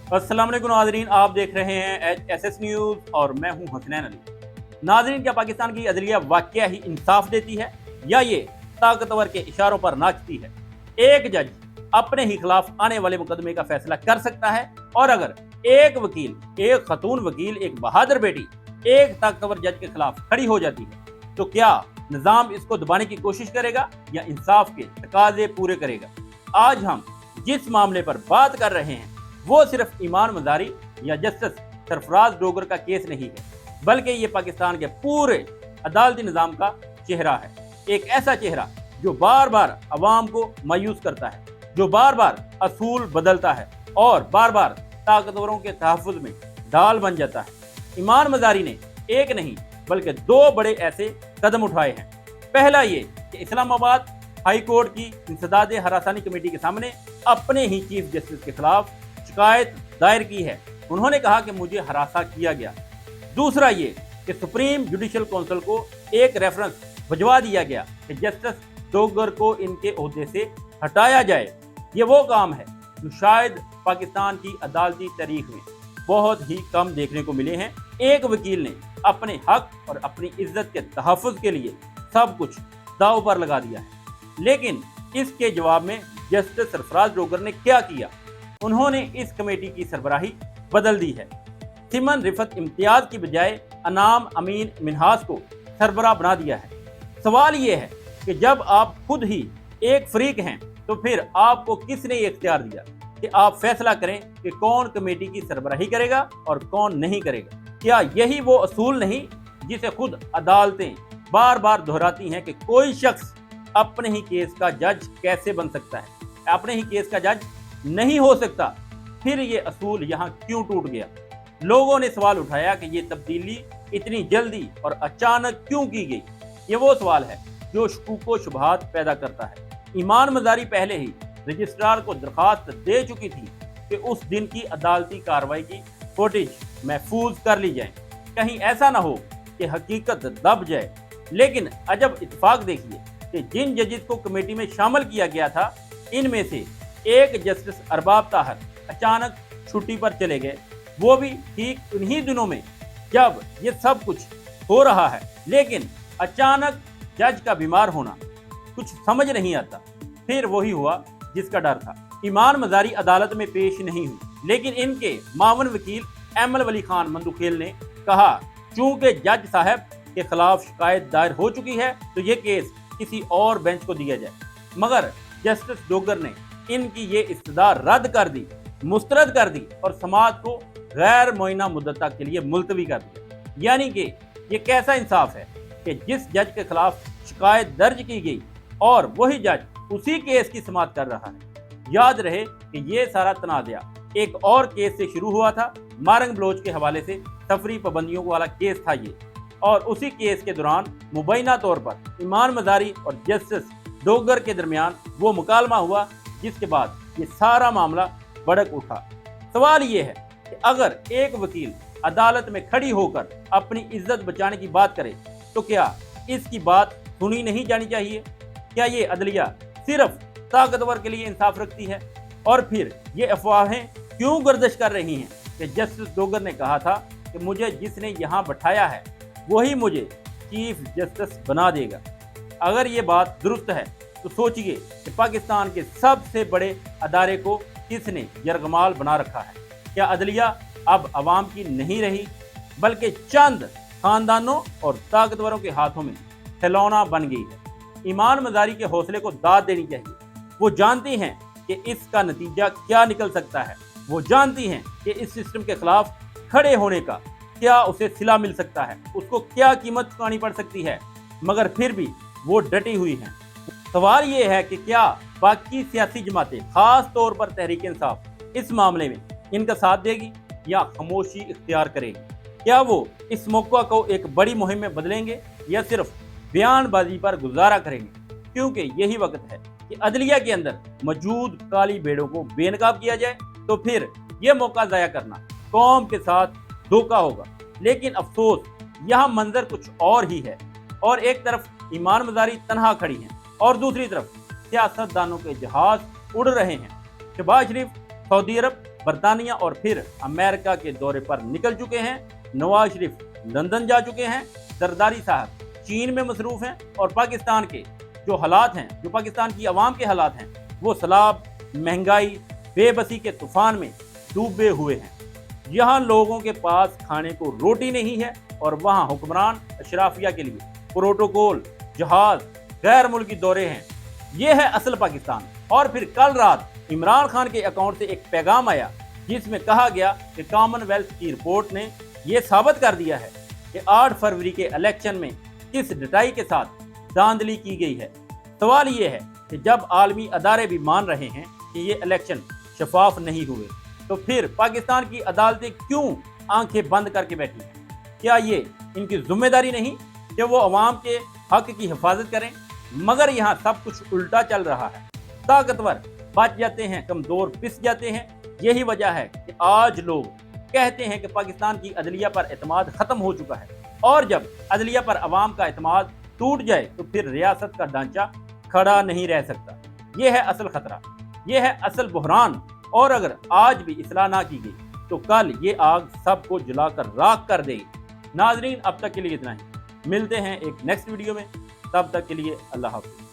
अस्सलाम वालेकुम नाज़रीन, आप देख रहे हैं एचएसएस न्यूज़ और मैं हूं हसनैन अली। नाज़रीन, क्या पाकिस्तान की अदलिया वाकया ही इंसाफ देती है या ये ताकतवर के इशारों पर नाचती है? एक जज अपने ही खिलाफ आने वाले मुकदमे का फैसला कर सकता है, और अगर एक वकील, एक खतून वकील, एक बहादुर बेटी एक ताकतवर जज के खिलाफ खड़ी हो जाती है, तो क्या निज़ाम इसको दबाने की कोशिश करेगा या इंसाफ के तकाजे पूरे करेगा? आज हम जिस मामले पर बात कर रहे हैं वो सिर्फ ईमान मजारी या जस्टिस सरफराज डोगर का केस नहीं है, बल्कि ये पाकिस्तान के पूरे अदालती निज़ाम का चेहरा है। एक ऐसा चेहरा जो बार बार अवाम को मायूस करता है, जो बार बार असूल बदलता है और बार बार ताकतवरों के तहफ़्फ़ुज़ में ढाल बन जाता है। ईमान मजारी ने एक नहीं बल्कि दो बड़े ऐसे कदम उठाए हैं। पहला ये कि इस्लामाबाद हाई कोर्ट की इंसदाद हरासानी कमेटी के सामने अपने ही चीफ जस्टिस के खिलाफ शिकायत दायर की है। उन्होंने कहा कि मुझे हरासा किया गया। दूसरा ये कि सुप्रीम जुडिशल काउंसिल को एक रेफरेंस भिजवा दिया गया कि जस्टिस डोगर को इनके ओहदे से हटाया जाए। ये वो काम है जो शायद पाकिस्तान की अदालती तारीख में बहुत ही कम देखने को मिले हैं। एक वकील ने अपने हक और अपनी इज्जत के तहफ़्फ़ुज़ के लिए सब कुछ दांव पर लगा दिया है, लेकिन इसके जवाब में जस्टिस सरफराज डोगर ने क्या किया? उन्होंने इस कमेटी की सरबराही बदल दी है। सिमन रिफत इम्तियाज की बजाय अनाम अमीन मिनहास को सरबराह बना दिया है। सवाल ये है कि जब आप खुद ही एक फरीक हैं तो फिर आपको किसने ये इख्तियार दिया कि आप फैसला करें कि कौन कमेटी की सरबराही करेगा और कौन नहीं करेगा? क्या यही वो असूल नहीं जिसे खुद अदालतें बार बार दोहराती हैं कि कोई शख्स अपने ही केस का जज कैसे बन सकता है, अपने ही केस का जज नहीं हो सकता? फिर ये असूल यहाँ क्यों टूट गया? लोगों ने सवाल उठाया कि ये तब्दीली इतनी जल्दी और अचानक क्यों की गई। ये वो सवाल है जो शकूक शुबहात पैदा करता है। ईमान मजारी पहले ही रजिस्ट्रार को दरखास्त दे चुकी थी कि उस दिन की अदालती कार्रवाई की फुटेज महफूज कर ली जाए, कहीं ऐसा ना हो कि हकीकत दब जाए। लेकिन अजब इत्तेफाक देखिए कि जिन जजेस को कमेटी में शामिल किया गया था, इनमें से एक जस्टिस अरबाब ताहर अचानक छुट्टी पर चले गए, वो भी ठीक उन्हीं दिनों में जब ये सब कुछ हो रहा है। लेकिन अचानक जज का बीमार होना कुछ समझ नहीं आता। फिर वही हुआ जिसका डर था। ईमान मजारी अदालत में पेश नहीं हुई, लेकिन इनके मावन वकील एमल वली खान मंदुखेल ने कहा चूंकि जज साहब के खिलाफ शिकायत दायर हो चुकी है तो ये केस किसी और बेंच को दिया जाए। मगर जस्टिस डोगर ने इनकी ये इस्तदा रद्द कर दी, मुस्तरद कर दी और समाअत को गैर मुअय्यना मुद्दत तक के लिए मुलतवी कर दिया। यानी कि ये कैसा इंसाफ है कि जिस जज के खिलाफ शिकायत दर्ज की गई और वही जज उसी केस की समाअत कर रहा है। याद रहे कि ये सारा तनाज़ा एक और केस से शुरू हुआ था। मारंग बलोच के हवाले से सफरी पाबंदियों वाला केस था ये, और उसी केस के दौरान मुबैना तौर पर ईमान मजारी और जस्टिस डोगर के दरमियान वो मुकालमा हुआ, जिसके बाद ये सारा मामला भड़क उठा। सवाल ये है कि अगर एक वकील अदालत में खड़ी होकर अपनी इज्जत बचाने की बात करे तो क्या इसकी बात सुनी नहीं जानी चाहिए? क्या ये अदलिया सिर्फ ताकतवर के लिए इंसाफ रखती है? और फिर ये अफवाहें क्यों गर्दिश कर रही हैं कि जस्टिस डोगर ने कहा था कि मुझे जिसने यहाँ बैठाया है वही मुझे चीफ जस्टिस बना देगा? अगर ये बात दुरुस्त है तो सोचिए कि पाकिस्तान के सबसे बड़े अदारे को किसने यरगमाल बना रखा है। क्या अदलिया अब आवाम की नहीं रही, बल्कि चंद खानदानों और ताकतवरों के हाथों में खिलौना बन गई है? ईमान मजारी के हौसले को दाद देनी चाहिए। वो जानती हैं कि इसका नतीजा क्या निकल सकता है। वो जानती हैं कि इस सिस्टम के खिलाफ खड़े होने का क्या उसे सिला मिल सकता है, उसको क्या कीमत चुकानी पड़ सकती है, मगर फिर भी वो डटी हुई हैं। सवाल ये है कि क्या बाकी सियासी जमातें, खास तौर पर तहरीक इंसाफ, इस मामले में इनका साथ देगी या खामोशी इख्तियार करेगी? क्या वो इस मौका को एक बड़ी मुहिम में बदलेंगे या सिर्फ बयानबाजी पर गुजारा करेंगे? क्योंकि यही वक्त है कि अदलिया के अंदर मौजूद काली भेड़ों को बेनकाब किया जाए, तो फिर यह मौका ज़ाया करना कौम के साथ धोखा होगा। लेकिन अफसोस यहाँ मंजर कुछ और ही है, और एक तरफ ईमान मजारी तनहा खड़ी हैं और दूसरी तरफ सियासतदानों के जहाज उड़ रहे हैं। शहबाज शरीफ सऊदी अरब, बरतानिया और फिर अमेरिका के दौरे पर निकल चुके हैं। नवाज शरीफ लंदन जा चुके हैं। जरदारी साहब चीन में मसरूफ हैं और पाकिस्तान के जो हालात हैं, जो पाकिस्तान की आवाम के हालात हैं, वो सैलाब, महंगाई, बेबसी के तूफान में डूबे हुए हैं। यहाँ लोगों के पास खाने को रोटी नहीं है और वहाँ हुक्मरान अशराफिया के लिए प्रोटोकॉल, जहाज, गैर मुल्की दौरे हैं। ये है असल पाकिस्तान। और फिर कल रात इमरान खान के अकाउंट से एक पैगाम आया जिसमें कहा गया कि कॉमनवेल्थ की रिपोर्ट ने यह साबित कर दिया है कि 8 फरवरी के इलेक्शन में किस डटाई के साथ धांधली की गई है। सवाल ये है कि जब आलमी अदारे भी मान रहे हैं कि ये इलेक्शन शफाफ नहीं हुए, तो फिर पाकिस्तान की अदालतें क्यों आंखें बंद करके बैठी हैं? क्या ये इनकी जिम्मेदारी नहीं कि वो अवाम के हक की हिफाजत करें? मगर यहाँ सब कुछ उल्टा चल रहा है। ताकतवर बच जाते हैं, कमजोर पिस जाते हैं। यही वजह है कि आज लोग कहते हैं कि पाकिस्तान की अदलिया पर एतमाद खत्म हो चुका है, और जब अदलिया पर अवाम का एतमाद टूट जाए तो फिर रियासत का ढांचा खड़ा नहीं रह सकता। यह है असल खतरा, यह है असल बुहरान। और अगर आज भी इस्लाह ना की गई तो कल ये आग सबको जलाकर राख कर देगी। नाजरीन, अब तक के लिए इतना ही। मिलते हैं एक नेक्स्ट वीडियो में, तब तक के लिए अल्लाह हाफ़िज़।